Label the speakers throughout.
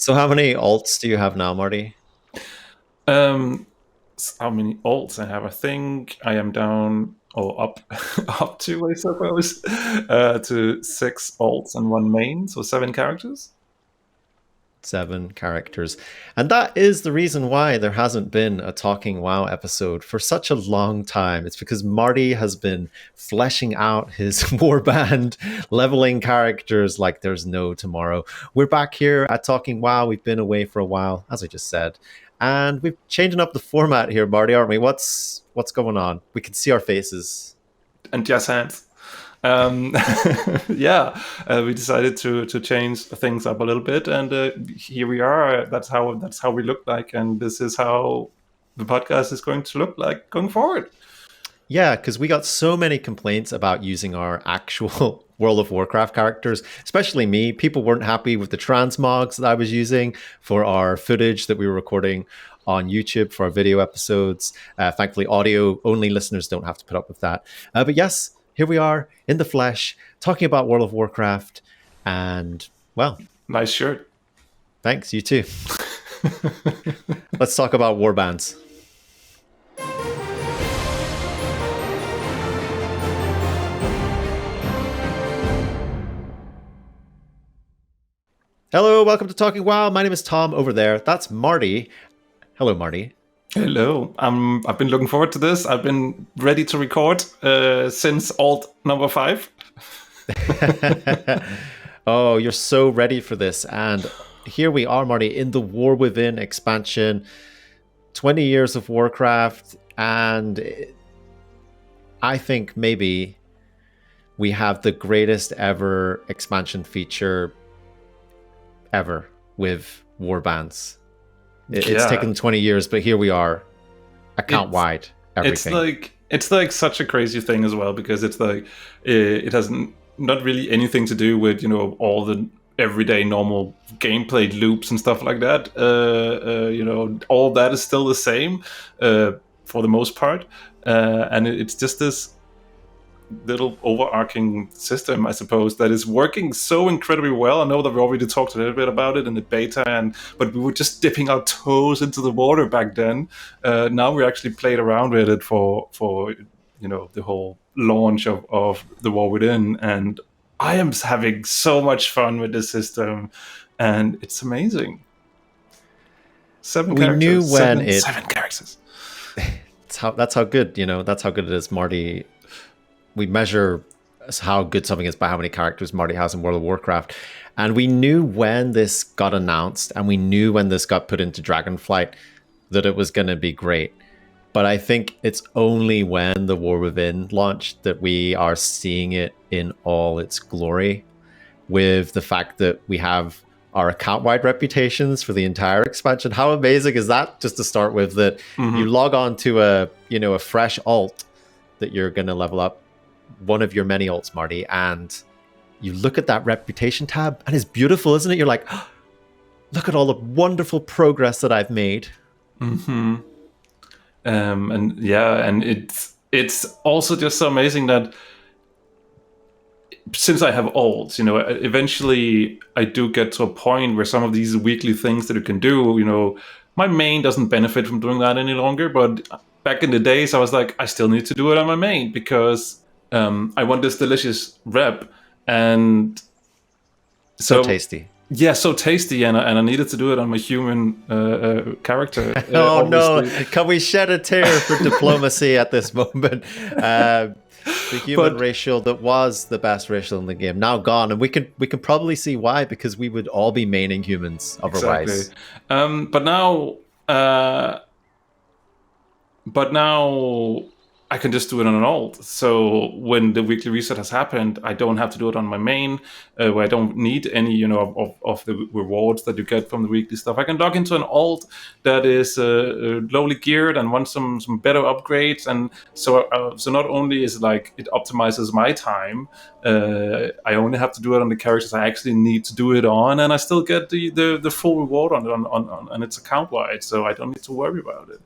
Speaker 1: So how many alts do you have now, Marty?
Speaker 2: Um, how many alts I have? I think I am down or up up to, I suppose, to 6 alts and 1 main, so 7 characters.
Speaker 1: 7 characters. And that is the reason why there hasn't been a Talking WoW episode for such a long time. It's because Marty has been fleshing out his warband, leveling characters like there's no tomorrow. We're back here at Talking WoW. We've been away for a while, as I just said. And we're changing up the format here, Marty, aren't we? What's going on? We can see our faces.
Speaker 2: And yes, hands. Um, yeah, we decided to change things up a little bit, and here we are. That's how we look like, and this is how the podcast is going to look like going forward.
Speaker 1: Yeah, because we got so many complaints about using our actual World of Warcraft characters, especially me. People weren't happy with the transmogs that I was using for our footage that we were recording on YouTube for our video episodes. Thankfully, audio only listeners don't have to put up with that. But yes, here we are in the flesh talking about World of Warcraft. And well,
Speaker 2: Nice shirt.
Speaker 1: thanks, you too. Let's talk about warbands. Hello, welcome to Talking WoW. My name is Tom over there. That's Marty. Hello, Marty.
Speaker 2: Hello. I've been looking forward to this. I've been ready to record since alt number 5.
Speaker 1: Oh, you're so ready for this. And here we are, Marty, in the War Within expansion. 20 years of Warcraft. And I think maybe we have the greatest ever expansion feature ever with Warbands. It's taken 20 years, but here we are, account wide, everything.
Speaker 2: It's like such a crazy thing as well, because it's like it has not really anything to do with all the everyday normal gameplay loops and stuff like that. All that is still the same for the most part, and it's just this little overarching system, I suppose, that is working so incredibly well. I know that we already talked a little bit about it in the beta, but we were just dipping our toes into the water back then. Now we actually played around with it for the whole launch of the War Within, and I am having so much fun with this system, and it's amazing. Seven
Speaker 1: We
Speaker 2: characters.
Speaker 1: knew when
Speaker 2: seven characters.
Speaker 1: That's how good, that's how good it is, Marty. We measure how good something is by how many characters Marty has in World of Warcraft. And we knew when this got announced and we knew when this got put into Dragonflight that it was going to be great. But I think it's only when the War Within launched that we are seeing it in all its glory, with the fact that we have our account-wide reputations for the entire expansion. How amazing is that, just to start with, that you log on to a fresh alt that you're going to level up, one of your many alts, Marty, and you look at that reputation tab and it's beautiful, isn't it? You're like, oh, look at all the wonderful progress that I've made.
Speaker 2: And it's also just so amazing that since I have alts, eventually I do get to a point where some of these weekly things that you can do, my main doesn't benefit from doing that any longer. But back in the days, I was like, I still need to do it on my main because I want this delicious rep, and
Speaker 1: so tasty.
Speaker 2: Yeah, so tasty, and I needed to do it on my human character.
Speaker 1: Oh no! Can we shed a tear for diplomacy at this moment? The human racial that was the best racial in the game, now gone, and we can probably see why, because we would all be maining humans otherwise.
Speaker 2: Exactly. But now I can just do it on an alt. So when the weekly reset has happened, I don't have to do it on my main, where I don't need any, of the rewards that you get from the weekly stuff. I can log into an alt that is lowly geared and wants some better upgrades. And so not only is it like it optimizes my time, I only have to do it on the characters I actually need to do it on, and I still get the full reward on its account wide. So I don't need to worry about it.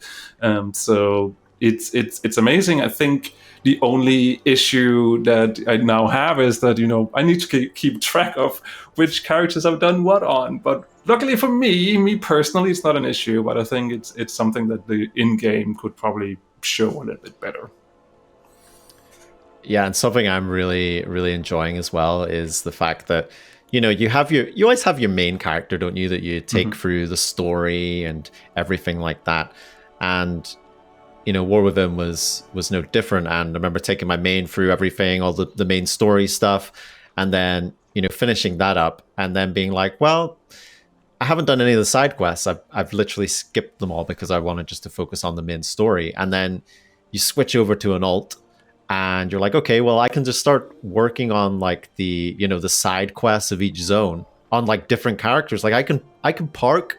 Speaker 2: So it's amazing. I think the only issue that I now have is that I need to keep track of which characters I've done what on. But Luckily for me personally, it's not an issue, but I think it's something that the in-game could probably show a little bit better.
Speaker 1: Yeah, and something I'm really, really enjoying as well is the fact that, you always have your main character, don't you, that you take through the story and everything like that. And, War Within was no different. And I remember taking my main through everything, all the main story stuff, and then, finishing that up and then being like, well, I haven't done any of the side quests. I've literally skipped them all because I wanted just to focus on the main story. And then you switch over to an alt and you're like, okay, well, I can just start working on like the side quests of each zone on like different characters. Like I can park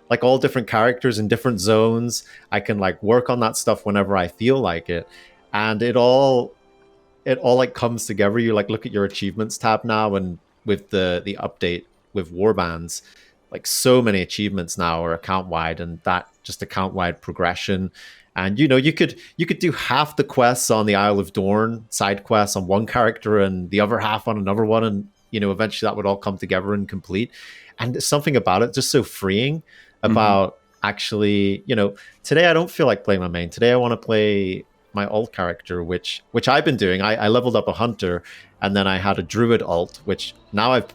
Speaker 1: like all different characters in different zones. I can like work on that stuff whenever I feel like it. And it all like comes together. You like look at your achievements tab now, and with the update with Warbands, like so many achievements now are account wide, and that just account wide progression. And you could do half the quests on the Isle of Dorn side quests on one character and the other half on another one, and eventually that would all come together and complete. And there's something about it just so freeing about actually, today I don't feel like playing my main. Today I want to play my alt character, which I've been doing. I leveled up a hunter, and then I had a druid alt, which now I've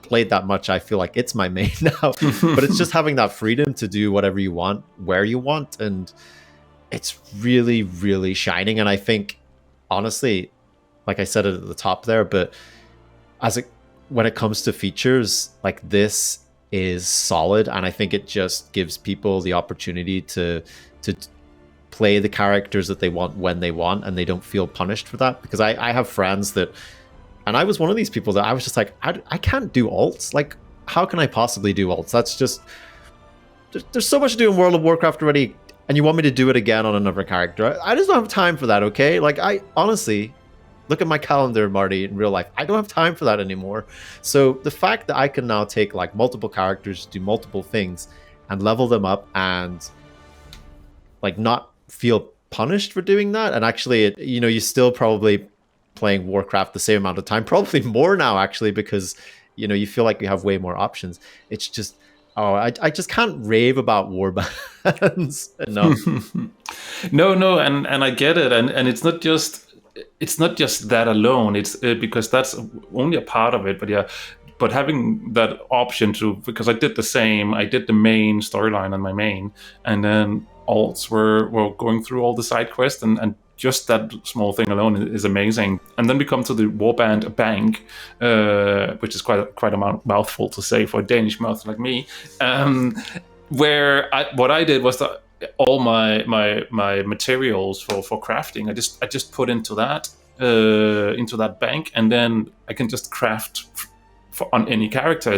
Speaker 1: played that much, I feel like it's my main now. But it's just having that freedom to do whatever you want, where you want, and it's really, really shining. And I think, honestly, like I said it at the top there, but when it comes to features, like this is solid, and I think it just gives people the opportunity to play the characters that they want when they want, and they don't feel punished for that. Because I have friends that, and I was one of these people that I was just like, I can't do alts. Like, how can I possibly do alts? That's just, there's so much to do in World of Warcraft already, and you want me to do it again on another character. I just don't have time for that, okay? Like, I honestly, look at my calendar, Marty, in real life. I don't have time for that anymore. So the fact that I can now take like multiple characters, do multiple things, and level them up, and like not feel punished for doing that, and actually, you still probably playing Warcraft the same amount of time, probably more now actually, because you feel like you have way more options. It's just, I just can't rave about Warbands enough.
Speaker 2: No, and I get it, and it's not just that alone. It's because that's only a part of it. But yeah, but having that option to, because I did the same. I did the main storyline on my main, and then alts were going through all the side quests, and just that small thing alone is amazing. And then we come to the Warband bank, which is quite a mouthful to say for a Danish mouth like me. Where what I did was that all my materials for crafting, I just put into that bank, and then I can just craft on any character.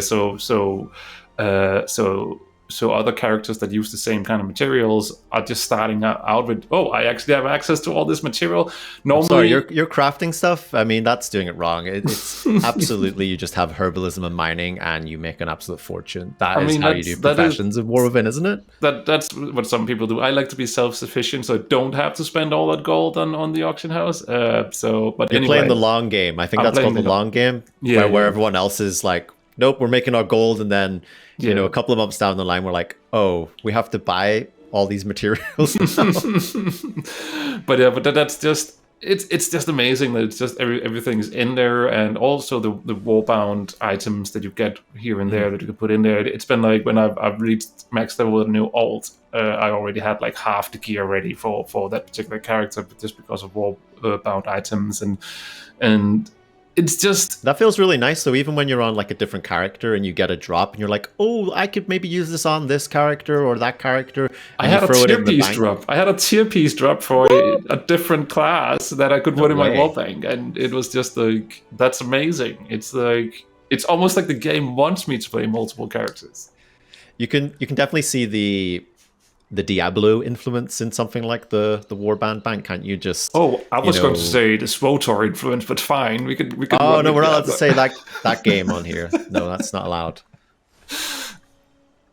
Speaker 2: So other characters that use the same kind of materials are just starting out with, I actually have access to all this material. Normally,
Speaker 1: sorry, your crafting stuff, I mean, that's doing it wrong. It's absolutely, you just have herbalism and mining, and you make an absolute fortune. That is how you do professions in War Within, isn't it?
Speaker 2: That's what some people do. I like to be self-sufficient, so I don't have to spend all that gold on the auction house. But
Speaker 1: you're playing the long game. I think that's called the long game, where everyone else is like, nope, we're making our gold, and then a couple of months down the line, we're like, we have to buy all these materials now.
Speaker 2: but that's just, it's just amazing that it's just everything's in there, and also the warbound items that you get here and there that you can put in there. It's been like, when I've reached max level with a new alt, I already had like half the gear ready for that particular character, just because of warbound items, and it's just,
Speaker 1: that feels really nice. So even when you're on like a different character and you get a drop, and you're like, I could maybe use this on this character or that character.
Speaker 2: I had a tier piece drop. I had a tier piece drop for a different class that I could put in my wall bank, and it was just like, that's amazing. It's like, it's almost like the game wants me to play multiple characters.
Speaker 1: You can definitely see the Diablo influence in something like the Warband bank, can't you? Just
Speaker 2: I was going to say the SWTOR influence, but fine, we could.
Speaker 1: Oh no, we're not allowed to say that game on here. No, that's not allowed.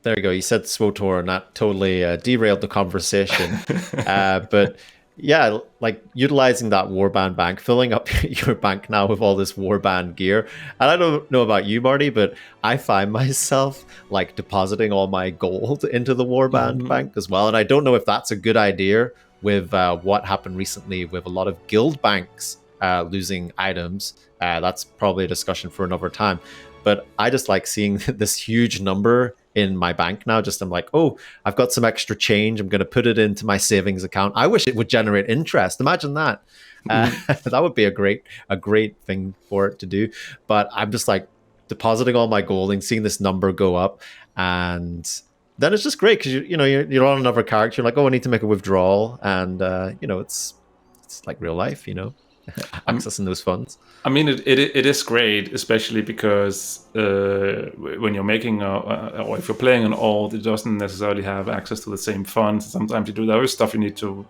Speaker 1: There you go. You said SWTOR, and that totally derailed the conversation. But yeah, like utilizing that Warband bank, filling up your bank now with all this Warband gear. And I don't know about you, Marty, but I find myself like depositing all my gold into the Warband
Speaker 2: Mhm.
Speaker 1: bank as well. And I don't know if that's a good idea with what happened recently with a lot of guild banks losing items. That's probably a discussion for another time. But I just like seeing this huge number in my bank now. Just I'm like, oh, I've got some extra change. I'm going to put it into my savings account. I wish it would generate interest. Imagine that.
Speaker 2: Mhm.
Speaker 1: That would be a great thing for it to do. But I'm just like depositing all my gold and seeing this number go up, and then it's just great because you're on another character. You're like, oh, I need to make a withdrawal, and it's like real life.
Speaker 2: I'm,
Speaker 1: Accessing those funds.
Speaker 2: I mean, it is great, especially because when you're making or if you're playing an alt, it doesn't necessarily have access to the same funds. Sometimes you do the other stuff you need to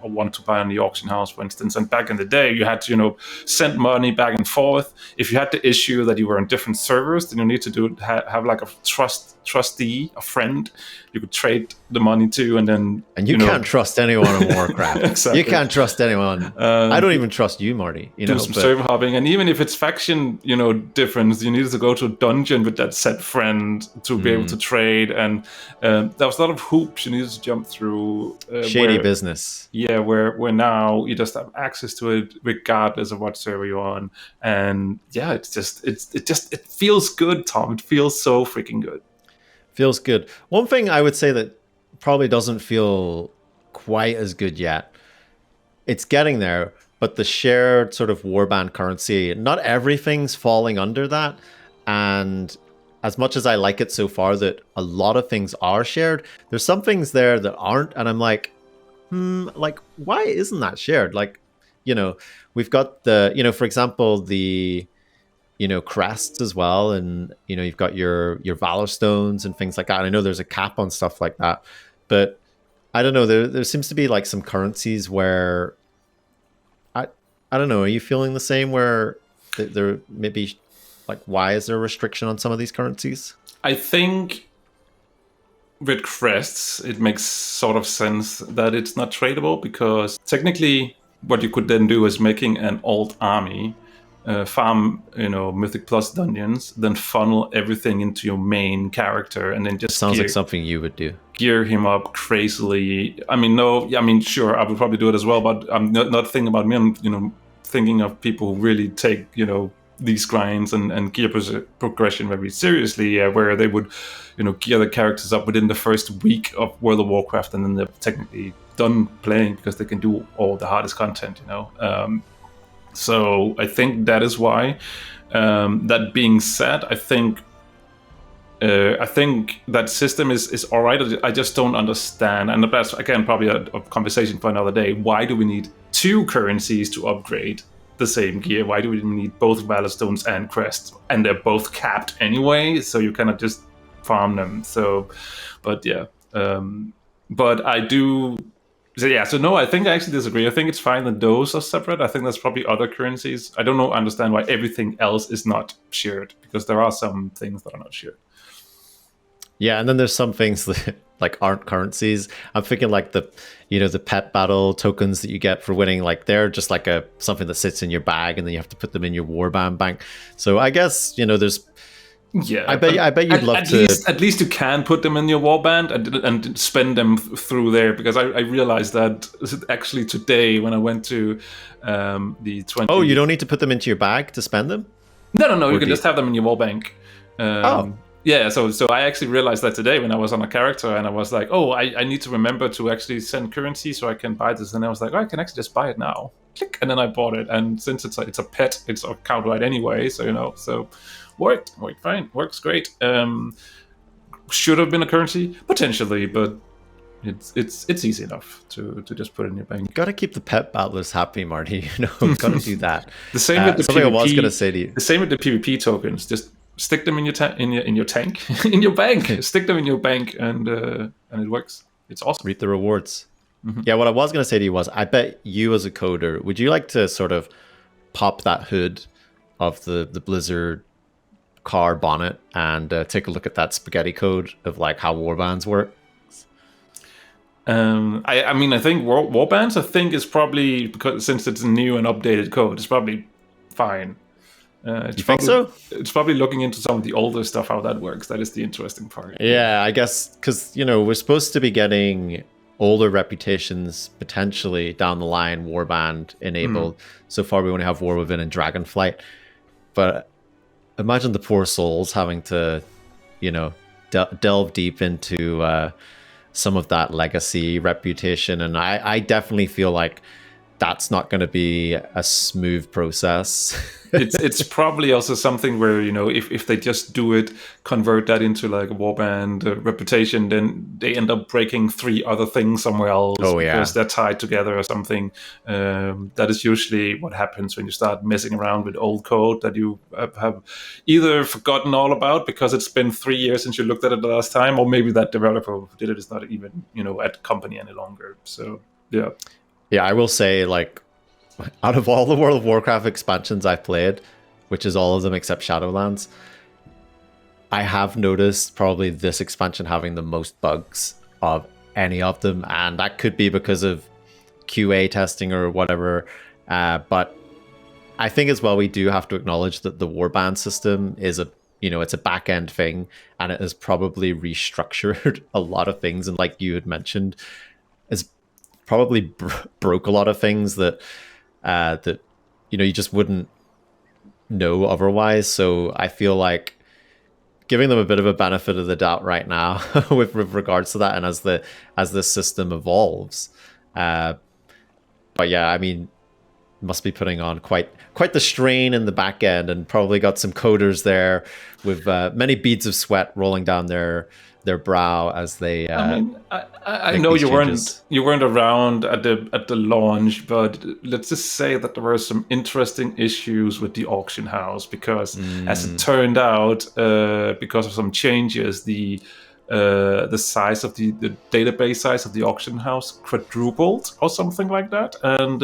Speaker 2: or want to buy on the auction house, for instance. And back in the day, you had to send money back and forth. If you had the issue that you were on different servers, then you need to have like a trustee, a friend you could trade the money to, and then
Speaker 1: And you can't trust anyone in Warcraft.
Speaker 2: Exactly.
Speaker 1: You can't trust anyone. I don't even trust you, Marty.
Speaker 2: Do some server hopping, and even if it's faction, difference, you needed to go to a dungeon with that said friend to be able to trade, and there was a lot of hoops you needed to jump through.
Speaker 1: Shady business.
Speaker 2: Yeah, where now you just have access to it regardless of what server you're on, and yeah, it feels good, Tom. It feels so freaking good.
Speaker 1: Feels good. One thing I would say that probably doesn't feel quite as good yet. It's getting there, but the shared sort of warband currency, not everything's falling under that. And as much as I like it so far that a lot of things are shared, there's some things there that aren't. And I'm like, like, why isn't that shared? Like, we've got for example, the crests as well, and you've got your valor stones and things like that. And I know there's a cap on stuff like that, but I don't know, there seems to be like some currencies where I don't know, are you feeling the same where there maybe, like, why is there a restriction on some of these currencies?
Speaker 2: I think with crests it makes sort of sense that it's not tradable, because technically what you could then do is making an alt army, farm Mythic Plus dungeons, then funnel everything into your main character, and then just
Speaker 1: Sounds like something you would do.
Speaker 2: Gear him up crazily. I mean, sure, I would probably do it as well, but I'm not thinking about me. I'm thinking of people who really take these grinds and gear progression very seriously, where they would gear the characters up within the first week of World of Warcraft, and then they're technically done playing because they can do all the hardest content. So I think that is why. That being said, I think that system is all right. I just don't understand, and that's again probably a conversation for another day. Why do we need two currencies to upgrade the same gear? Why do we need both Valor Stones and Crests? And they're both capped anyway, so you cannot just farm them. So, but yeah, but I do. So no, I think I actually disagree. I think it's fine that those are separate. I think there's probably other currencies. I don't understand why everything else is not shared, because there are some things that are not shared.
Speaker 1: Yeah, and then there's some things that like aren't currencies. I'm thinking like the pet battle tokens that you get for winning, like they're just like something that sits in your bag, and then you have to put them in your warband bank. So I guess there's.
Speaker 2: Yeah,
Speaker 1: I bet you'd love to.
Speaker 2: At least you can put them in your warband and spend them through there, because I realized that actually today when I went to the 20.
Speaker 1: Oh, you don't need to put them into your bag to spend them?
Speaker 2: No. You can just have them in your wallbank. Yeah, so I actually realized that today when I was on a character, and I was like, oh, I need to remember to actually send currency so I can buy this. And I was like, oh, I can actually just buy it now. Click, and then I bought it. And since it's a pet, it's a count right anyway. So so worked fine, works great. Should have been a currency potentially, but it's easy enough to just put it in your bank.
Speaker 1: You gotta keep the pet battlers happy, Marty. Gotta do that.
Speaker 2: The same with the
Speaker 1: something
Speaker 2: PvP,
Speaker 1: I was gonna say to you.
Speaker 2: The same with the PvP tokens. Just stick them in your tank, in your bank. Stick them in your bank, and it works. It's awesome.
Speaker 1: Reap the rewards. Mm-hmm. Yeah, what I was going to say to you was, I bet you as a coder, would you like to sort of pop that hood of the Blizzard car bonnet and take a look at that spaghetti code of like how warbands work?
Speaker 2: I mean, I think Warbands, I think, is probably, because since it's new and updated code, it's probably fine.
Speaker 1: You think so?
Speaker 2: It's probably looking into some of the older stuff, how that works. That is the interesting part.
Speaker 1: Yeah, I guess because we're supposed to be getting older reputations potentially down the line, Warband enabled. So far, we only have War Within and Dragonflight. But imagine the poor souls having to, delve deep into some of that legacy reputation, and I definitely feel like that's not going to be a smooth process.
Speaker 2: It's probably also something where, if they just do it, convert that into like a warband reputation, then they end up breaking 3 other things somewhere else because they're tied together or something. That is usually what happens when you start messing around with old code that you have either forgotten all about because it's been 3 years since you looked at it the last time, or maybe that developer who did it is not even, at the company any longer. So, yeah.
Speaker 1: Yeah, I will say, like, out of all the World of Warcraft expansions I've played, which is all of them except Shadowlands, I have noticed probably this expansion having the most bugs of any of them, and that could be because of QA testing or whatever. But I think as well we do have to acknowledge that the Warband system is it's a back end thing, and it has probably restructured a lot of things, and like you had mentioned, is probably broke a lot of things that you just wouldn't know otherwise. So I feel like giving them a bit of a benefit of the doubt right now with regards to that, and as the system evolves. But yeah, I mean, must be putting on quite the strain in the back end, and probably got some coders there with many beads of sweat rolling down their brow as they.
Speaker 2: I know you weren't around at the launch, but let's just say that there were some interesting issues with the auction house because, as it turned out, because of some changes, the size of the database size of the auction house quadrupled or something like that. And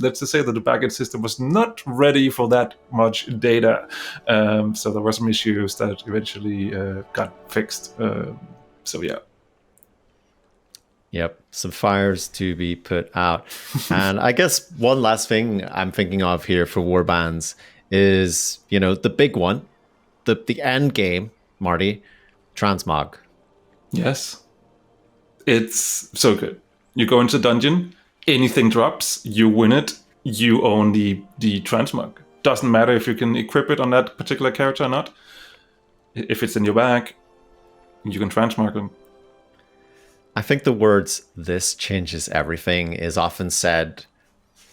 Speaker 2: let's just say that the backend system was not ready for that much data. So there were some issues that eventually got fixed. So yeah.
Speaker 1: Yep, some fires to be put out. And I guess one last thing I'm thinking of here for Warbands is, the big one, the end game, Marty, Transmog.
Speaker 2: Yes. It's so good. You go into dungeon, anything drops, you win it, you own the Transmog. Doesn't matter if you can equip it on that particular character or not. If it's in your bag, you can Transmog them.
Speaker 1: I think the words "this changes everything" is often said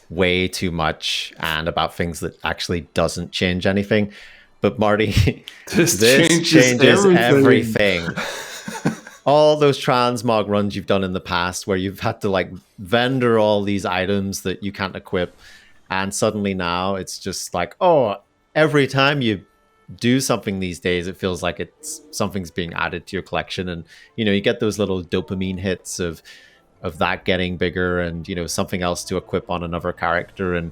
Speaker 1: way too much, and about things that actually doesn't change anything. But Marty, this changes everything. All those transmog runs you've done in the past where you've had to vendor all these items that you can't equip, and suddenly now it's just like, oh, every time you do something these days, it feels like something's being added to your collection, and you get those little dopamine hits of that getting bigger, and something else to equip on another character. And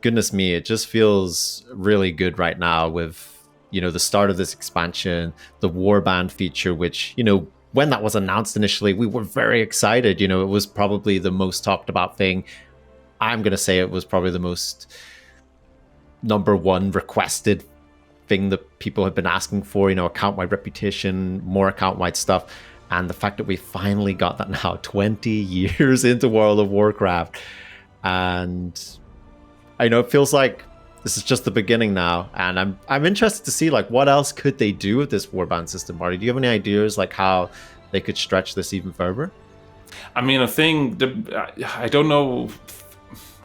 Speaker 1: goodness me, it just feels really good right now with the start of this expansion, the Warband feature, which when that was announced initially, we were very excited. It was probably the most talked about thing. I'm gonna say it was probably the most number one requested thing that people have been asking for, account-wide reputation, more account-wide stuff. And the fact that we finally got that now 20 years into World of Warcraft. And I know it feels like this is just the beginning now. And I'm interested to see what else could they do with this Warband system, Marty? Do you have any ideas how they could stretch this even further?
Speaker 2: I mean, I think I don't know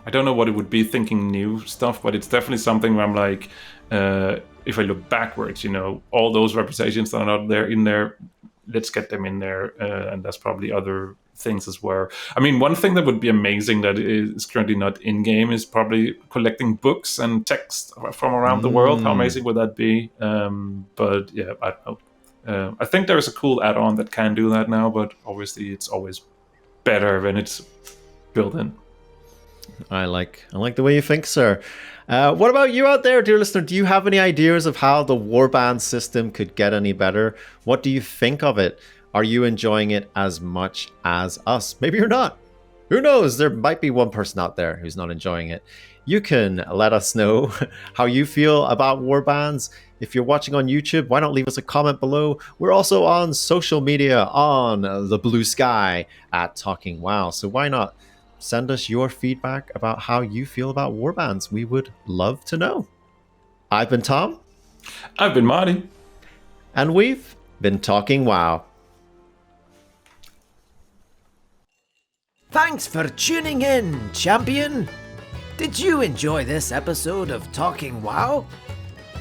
Speaker 2: what it would be thinking new stuff, but it's definitely something where I'm like, if I look backwards, all those representations that are not there in there, let's get them in there. And that's probably other things as well. I mean, one thing that would be amazing that is currently not in game is probably collecting books and text from around the world. How amazing would that be? But yeah, I don't know. I think there is a cool add-on that can do that now, but obviously it's always better when it's built in.
Speaker 1: I like the way you think, sir. What about you out there, dear listener? Do you have any ideas of how the Warband system could get any better? What do you think of it? Are you enjoying it as much as us? Maybe you're not. Who knows? There might be one person out there who's not enjoying it. You can let us know how you feel about Warbands. If you're watching on YouTube, why not leave us a comment below? We're also on social media on the blue sky at Talking WoW. So why not send us your feedback about how you feel about Warbands? We would love to know. I've been Thom.
Speaker 2: I've been Marty.
Speaker 1: And we've been Talking WoW.
Speaker 3: Thanks for tuning in, champion! Did you enjoy this episode of Talking WoW?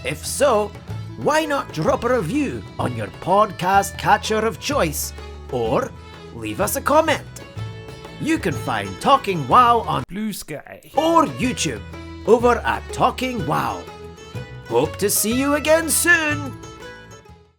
Speaker 3: If so, why not drop a review on your podcast catcher of choice, or leave us a comment? You can find Talking WoW on
Speaker 4: Blue Sky
Speaker 3: or YouTube over at Talking WoW. Hope to see you again soon!